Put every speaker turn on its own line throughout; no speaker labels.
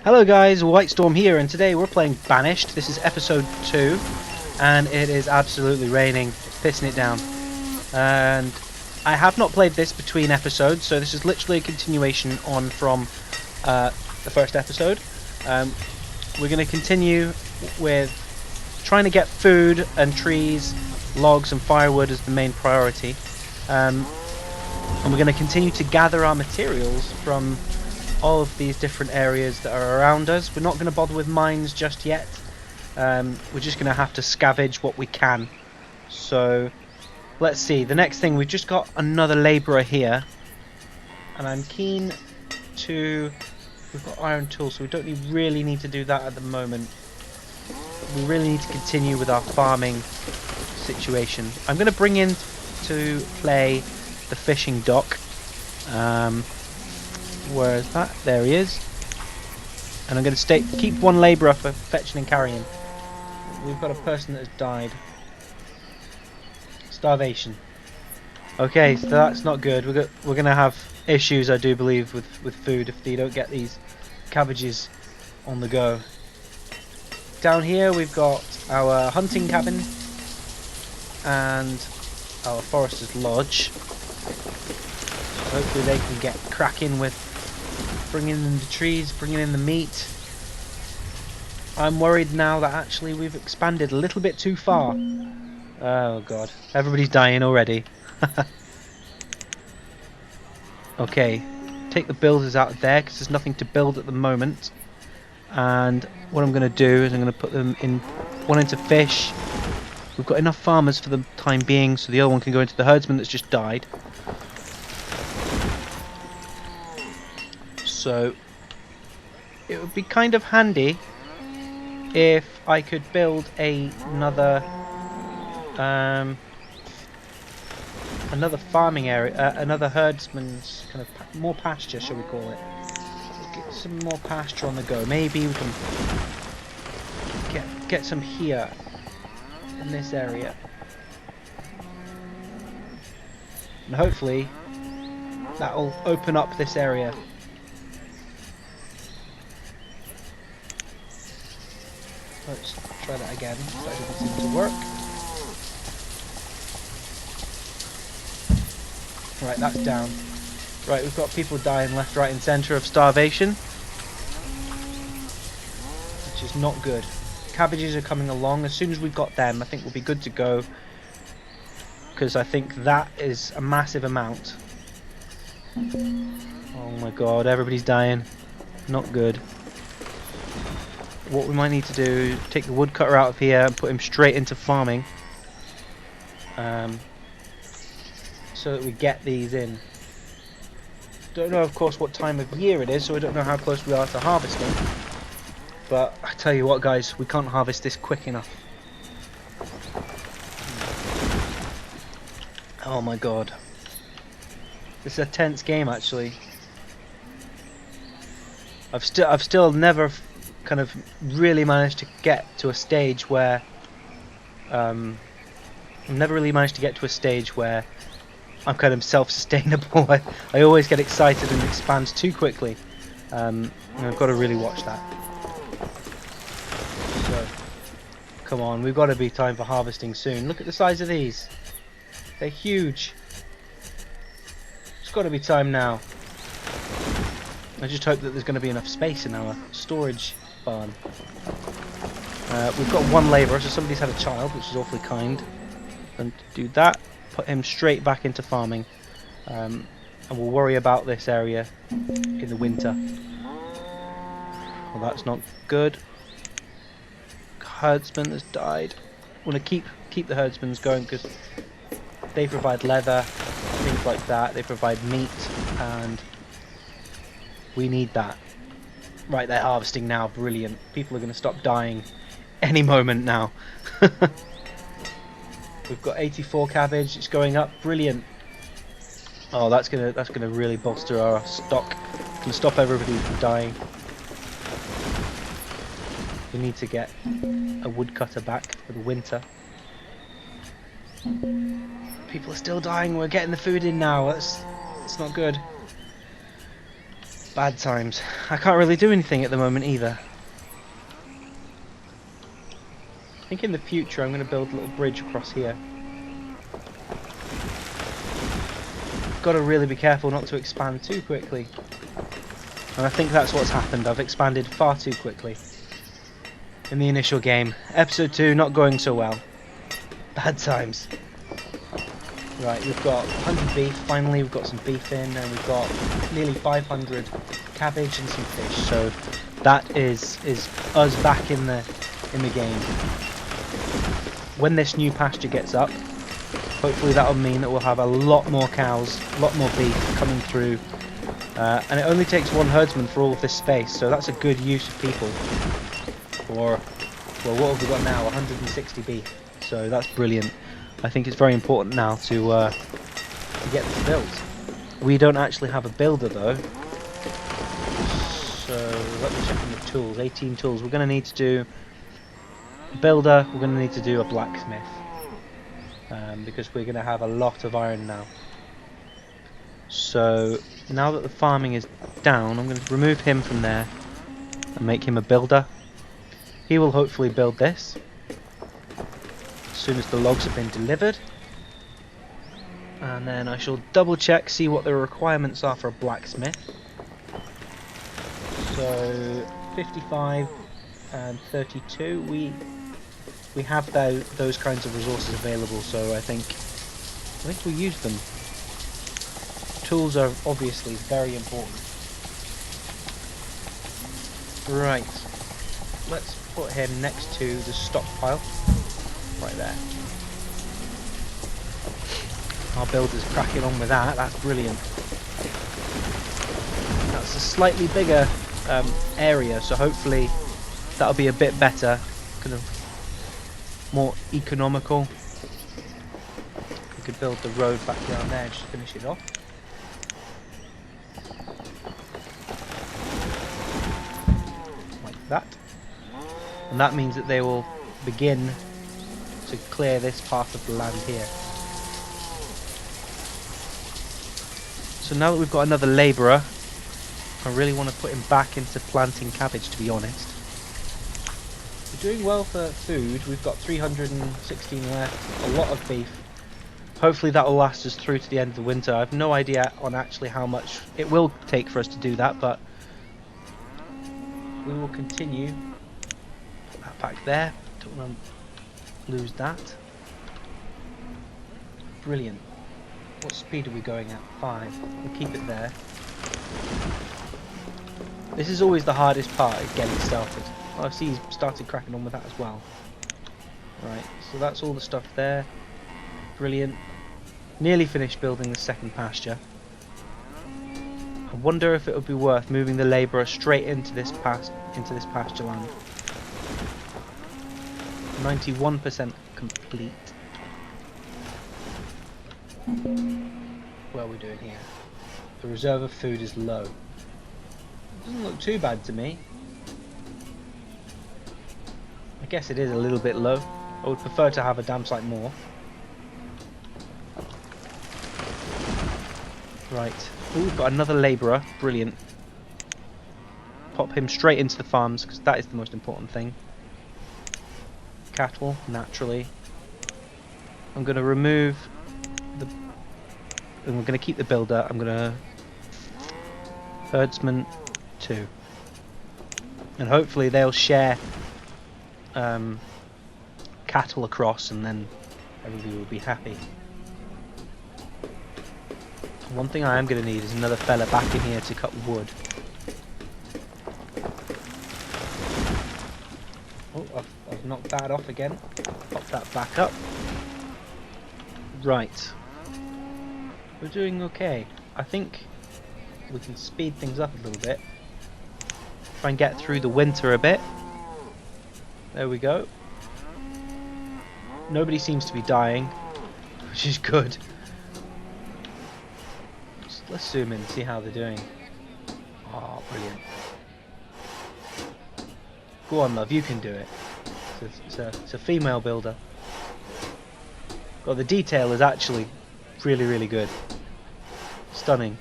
Hello guys, White Storm here, and today we're playing Banished. This is episode 2, and it is absolutely raining. It's pissing it down. And I have not played this between episodes, so this is literally a continuation on from the first episode. We're going to continue with trying to get food and trees, logs and firewood as the main priority. And we're going to continue to gather our materials from all of these different areas that are around us. We're not going to bother with mines just yet. We're just going to have to scavenge what we can. So let's see, the next thing, we've just got another labourer here, and I'm keen to... We've got iron tools, so we don't really need to do that at the moment. We really need to continue with our farming situation. I'm going to bring in to play the fishing dock. Where is that? There he is. And I'm going to keep one labourer for fetching and carrying. We've got a person that has died. Starvation. Okay, so that's not good. We're going to have issues, I do believe, with food if they don't get these cabbages on the go. Down here we've got our hunting cabin and our forester's lodge. Hopefully they can get cracking with bringing in the trees, bringing in the meat. I'm worried now that actually we've expanded a little bit too far. Oh god, everybody's dying already. Okay, take the builders out of there because there's nothing to build at the moment. And what I'm going to do is I'm going to put them in one into fish. We've got enough farmers for the time being, so the other one can go into the herdsman that's just died. So it would be kind of handy if I could build another farming area, another herdsman's kind of more pasture, shall we call it? Get some more pasture on the go. Maybe we can get some here in this area, and hopefully that will open up this area. Let's try that again. That didn't seem to work. Right, that's down. Right, we've got people dying left, right and centre of starvation, which is not good. Cabbages are coming along. As soon as we've got them, I think we'll be good to go, because I think that is a massive amount. Oh my god, everybody's dying. Not good. What we might need to do, take the woodcutter out of here and put him straight into farming, so that we get these in. Don't know, of course, what time of year it is, so I don't know how close we are to harvesting. But I tell you what, guys, we can't harvest this quick enough. Oh my god, this is a tense game, actually. I've still never kind of really managed to get to a stage where I'm kind of self-sustainable. I always get excited and expand too quickly, and I've got to really watch that. So come on, we've got to be time for harvesting soon. Look at the size of these, they're huge. It's got to be time now. I just hope that there's going to be enough space in our storage barn. We've got one labourer, so somebody's had a child, which is awfully kind. And do that, put him straight back into farming, and we'll worry about this area in the winter. Well, that's not good. Herdsman has died. I want to keep the herdsmans going because they provide leather, things like that. They provide meat, and we need that. Right, they're harvesting now. Brilliant. People are going to stop dying any moment now. We've got 84 cabbage. It's going up. Brilliant. Oh, that's gonna really bolster our stock. Can stop everybody from dying. We need to get a woodcutter back for the winter. People are still dying. We're getting the food in now. That's not good. Bad times. I can't really do anything at the moment either. I think in the future I'm going to build a little bridge across here. Got to really be careful not to expand too quickly. And I think that's what's happened. I've expanded far too quickly in the initial game. Episode 2 not going so well. Bad times. Right, we've got 100 beef. Finally we've got some beef in, and we've got nearly 500 cabbage and some fish. So that is us back in the game. When this new pasture gets up, hopefully that'll mean that we'll have a lot more cows, a lot more beef coming through. And it only takes one herdsman for all of this space, so that's a good use of people. Or, well, what have we got now? 160 beef. So that's brilliant. I think it's very important now to get this built. We don't actually have a builder though. So let me check on the tools. 18 tools. We're going to need to do a builder. We're going to need to do a blacksmith. Because we're going to have a lot of iron now. So now that the farming is down, I'm going to remove him from there and make him a builder. He will hopefully build this as soon as the logs have been delivered. And then I shall double check, see what the requirements are for a blacksmith. So 55 and 32, we have those kinds of resources available, so I think we'll use them. Tools are obviously very important. Right, let's put him next to the stockpile, right there. Our builder's cracking on with that, that's brilliant. That's a slightly bigger area, so hopefully that'll be a bit better, kind of more economical. We could build the road back down there just to finish it off. Like that. And that means that they will begin to clear this part of the land here. So now that we've got another labourer, I really want to put him back into planting cabbage, to be honest. We're doing well for food. We've got 316 left, a lot of beef. Hopefully that will last us through to the end of the winter. I have no idea on actually how much it will take for us to do that, but we will continue. Put that back there. Don't want to lose that. Brilliant. What speed are we going at? 5. We'll keep it there. This is always the hardest part, is getting started. Oh, I see he's started cracking on with that as well. Right, so that's all the stuff there. Brilliant. Nearly finished building the second pasture. I wonder if it would be worth moving the labourer straight into this pasture land. 91% complete. What are we doing here? The reserve of food is low. Doesn't look too bad to me. I guess it is a little bit low. I would prefer to have a damn sight more. Right. Ooh, we've got another labourer. Brilliant. Pop him straight into the farms, because that is the most important thing. Cattle, naturally. I'm going to remove the... and we're going to keep the builder. I'm going to... herdsman 2. And hopefully they'll share cattle across, and then everybody will be happy. One thing I am going to need is another fella back in here to cut wood. Oh, I've knocked that off again. Pop that back up. Right. We're doing okay. I think we can speed things up a little bit. Try and get through the winter a bit. There we go. Nobody seems to be dying, which is good. Let's zoom in and see how they're doing. Oh, brilliant. Go on, love, you can do it. It's a female builder. Well, the detail is actually really, really good. Stunning.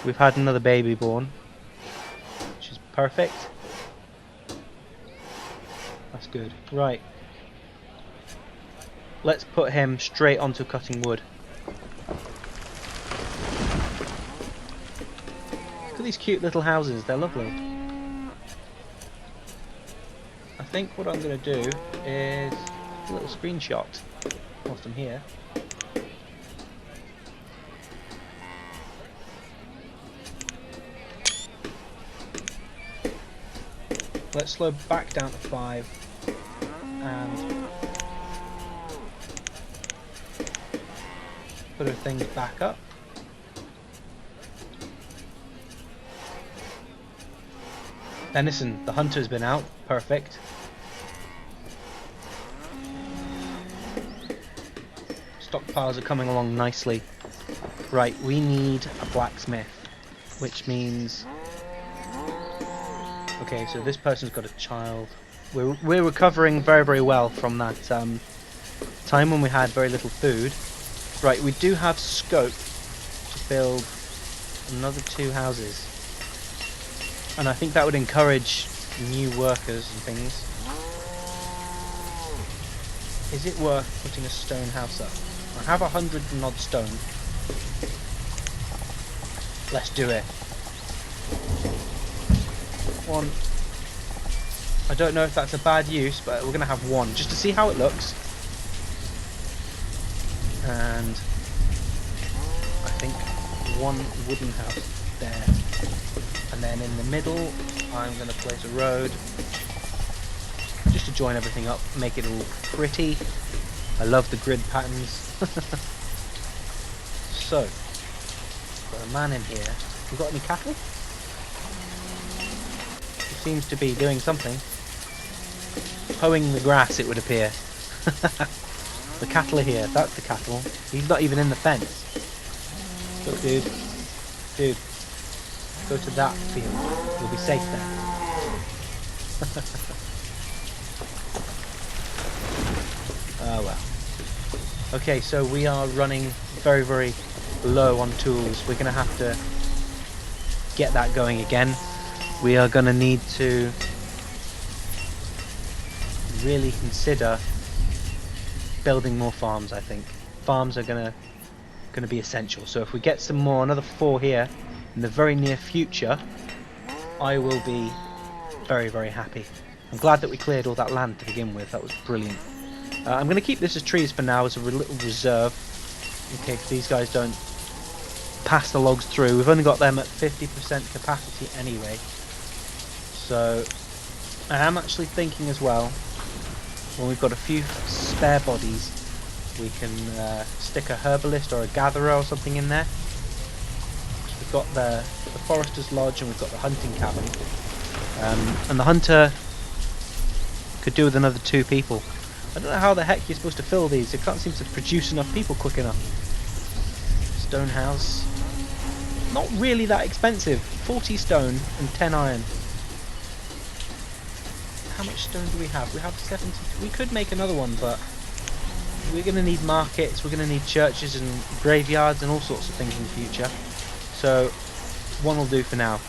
We've had another baby born, which is perfect. That's good. Right. Let's put him straight onto cutting wood. Look at these cute little houses, they're lovely. I think what I'm going to do is a little screenshot whilst I'm here. Let's slow back down to 5 and put our things back up. Venison, the hunter's been out, perfect. Stockpiles are coming along nicely. Right, we need a blacksmith, which means... Okay, so this person's got a child. We're recovering very, very well from that time when we had very little food. Right, we do have scope to build another 2 houses. And I think that would encourage new workers and things. Is it worth putting a stone house up? I have 100 and odd stone. Let's do it. One. I don't know if that's a bad use, but we're going to have one just to see how it looks. And I think one wooden house there. And then in the middle, I'm going to place a road just to join everything up, make it all pretty. I love the grid patterns. So, got a man in here. You got any cattle? He seems to be doing something. Hoeing the grass, it would appear. The cattle are here. That's the cattle. He's not even in the fence. Look, dude. Dude. Go to that field. You'll be safe there. Oh well. Okay, so we are running very, very low on tools. We're going to have to get that going again. We are going to need to really consider building more farms, I think. Farms are going to be essential. So if we get some more, another 4 here in the very near future, I will be very, very happy. I'm glad that we cleared all that land to begin with. That was brilliant. I'm going to keep this as trees for now, as a little reserve, in case these guys don't pass the logs through. We've only got them at 50% capacity anyway. So I am actually thinking as well, when we've got a few spare bodies, we can stick a herbalist or a gatherer or something in there. We've got the forester's lodge and we've got the hunting cabin. And the hunter could do with another 2 people. I don't know how the heck you're supposed to fill these. It can't seem to produce enough people quick enough. Stone house. Not really that expensive. 40 stone and 10 iron. How much stone do we have? We have 70. We could make another one, but we're going to need markets, we're going to need churches and graveyards and all sorts of things in the future. So one will do for now.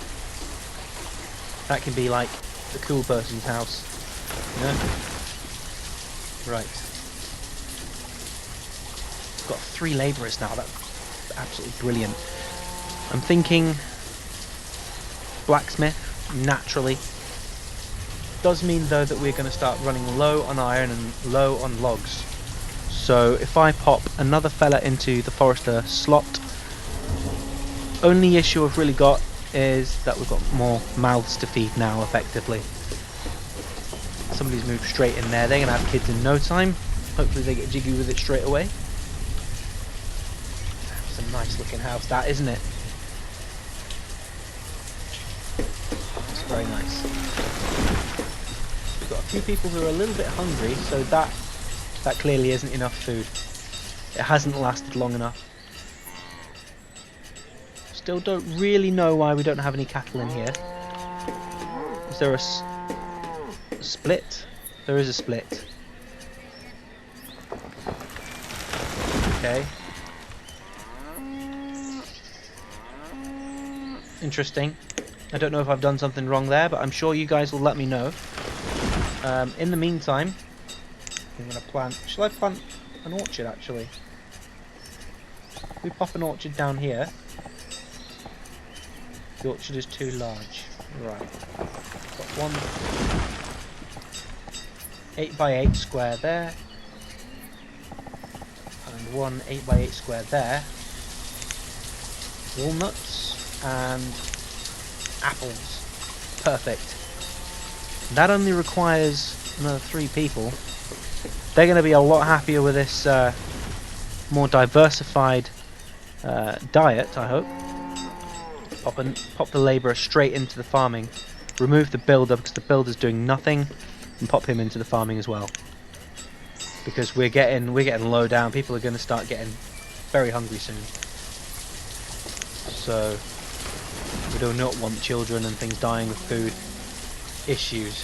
That can be like the cool person's house. You know? Right. We've got 3 labourers now. That's absolutely brilliant. I'm thinking blacksmith, naturally. Does mean though that we're going to start running low on iron and low on logs. So if I pop another fella into the forester slot, only issue I've really got is that we've got more mouths to feed now, effectively. Somebody's moved straight in there. They're going to have kids in no time. Hopefully they get jiggy with it straight away. It's a nice looking house, that, isn't it? It's very nice. We've got a few people who are a little bit hungry, so that clearly isn't enough food. It hasn't lasted long enough. Still don't really know why we don't have any cattle in here. Is there a split? There is a split. Okay. Interesting. I don't know if I've done something wrong there, but I'm sure you guys will let me know. In the meantime, I'm going to plant... Shall I plant an orchard, actually? We pop an orchard down here. The orchard is too large. Right. Got one 8x8 square there. And one 8x8 square there. Walnuts and apples. Perfect. That only requires another 3 people. They're going to be a lot happier with this more diversified diet, I hope. Pop the labourer straight into the farming. Remove the builder because the builder's doing nothing, and pop him into the farming as well. Because we're getting low down. People are going to start getting very hungry soon. So we do not want children and things dying of food issues.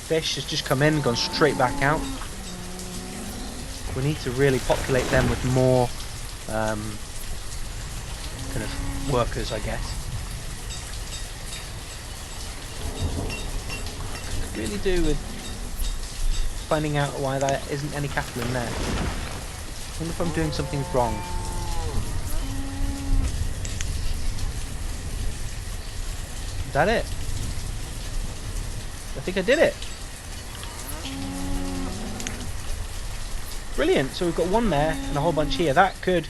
Fish has just come in, gone straight back out. We need to really populate them with more kind of workers, I guess. Could really do with finding out why there isn't any cattle in there. I wonder if I'm doing something wrong. Is that it? I think I did it. Brilliant. So we've got one there and a whole bunch here. That could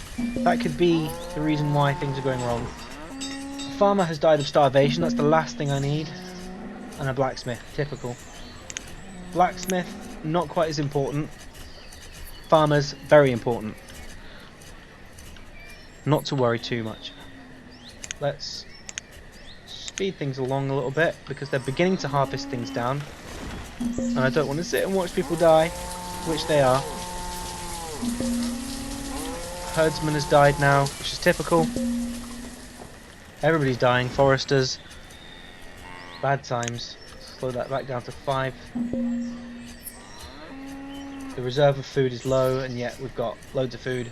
be the reason why things are going wrong. A farmer has died of starvation. That's the last thing I need. And a blacksmith. Typical. Blacksmith, not quite as important. Farmers, very important. Not to worry too much. Let's speed things along a little bit because they're beginning to harvest things down. And I don't want to sit and watch people die, which they are. Herdsman has died now, which is typical. Everybody's dying. Foresters. Bad times. Slow that back down to 5. The reserve of food is low, and yet we've got loads of food.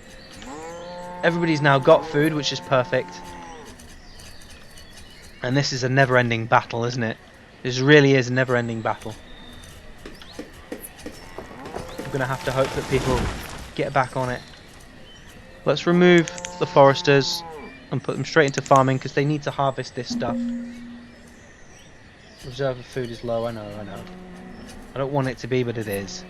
Everybody's now got food, which is perfect. And this is a never-ending battle, isn't it? This really is a never-ending battle. I'm going to have to hope that people get back on it. Let's remove the foresters and put them straight into farming because they need to harvest this stuff. Reserve of food is low, I know. I don't want it to be, but it is.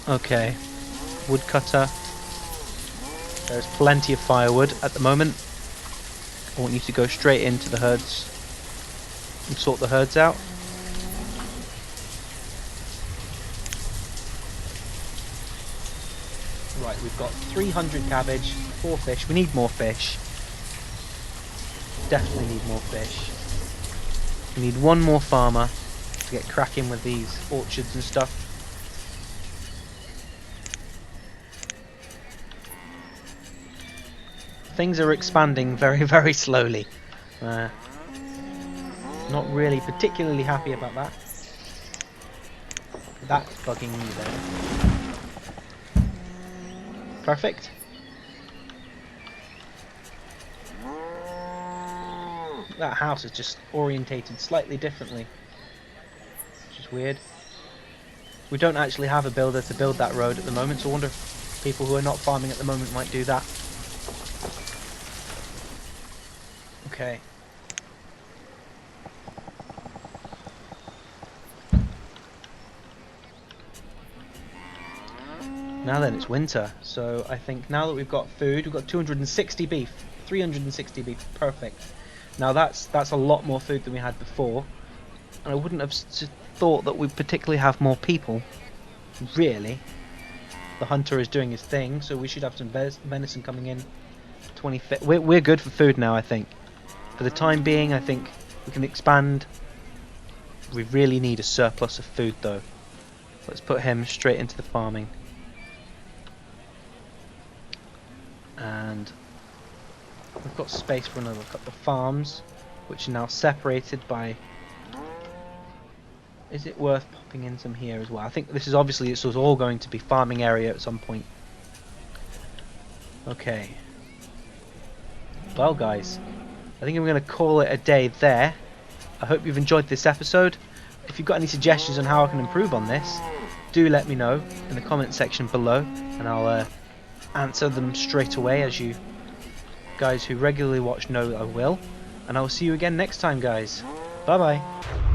Okay. Woodcutter. There's plenty of firewood at the moment. I want you to go straight into the herds and sort the herds out. Right, we've got 300 cabbage, 4 fish. We need more fish. Definitely need more fish. We need one more farmer to get cracking with these orchards and stuff. Things are expanding very, very slowly. Not really particularly happy about that. That's bugging me there. Perfect. That house is just orientated slightly differently, which is weird. We don't actually have a builder to build that road at the moment, so I wonder if people who are not farming at the moment might do that. Okay. Now then, it's winter, so I think now that we've got food, we've got 260 beef, 360 beef, perfect. Now that's a lot more food than we had before, and I wouldn't have thought that we'd particularly have more people, really. The hunter is doing his thing, so we should have some venison coming in. 25. We're good for food now, I think. For the time being, I think we can expand. We really need a surplus of food, though. Let's put him straight into the farming. And we've got space for another couple of farms, which are now separated by... Is it worth popping in some here as well? I think this is obviously, it's all going to be farming area at some point. Okay. Well, guys, I think I'm going to call it a day there. I hope you've enjoyed this episode. If you've got any suggestions on how I can improve on this, do let me know in the comment section below, and I'll answer them straight away, as you guys who regularly watch know I will. And I will see you again next time, guys. Bye bye.